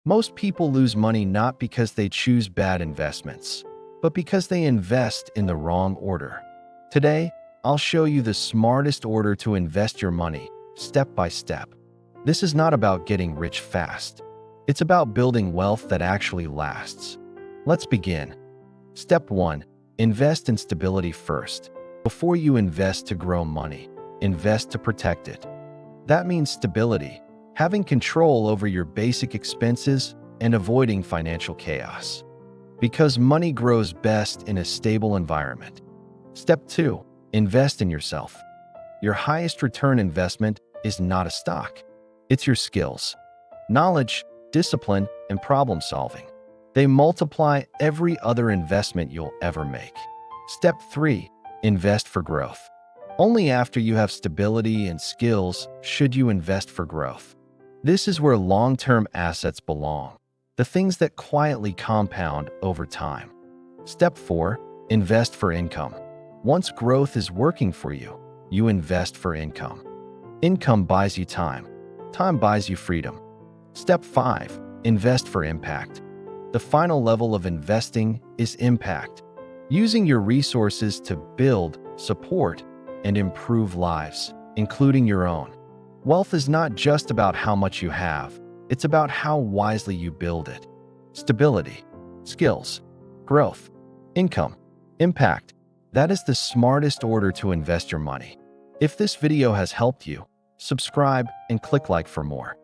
Most people lose money not because they choose bad investments, but because they invest in the wrong order. Today, I'll show you the smartest order to invest your money, step by step. This is not about getting rich fast. It's about building wealth that actually lasts. Let's begin. Step 1. Invest in stability first. Before you invest to grow money, invest to protect it. That means stability, having control over your basic expenses and avoiding financial chaos. Because money grows best in a stable environment. Step 2. Invest in yourself. Your highest return investment is not a stock. It's your skills, knowledge, discipline, and problem solving. They multiply every other investment you'll ever make. Step 3. Invest for growth. Only after you have stability and skills should you invest for growth. This is where long-term assets belong, the things that quietly compound over time. Step 4. Invest for income. Once growth is working for you, you invest for income. Income buys you time. Time buys you freedom. Step 5. Invest for impact. The final level of investing is impact. Using your resources to build, support, and improve lives, including your own. Wealth is not just about how much you have, it's about how wisely you build it. Stability, skills, growth, income, impact. That is the smartest order to invest your money. If this video has helped you, subscribe and click like for more.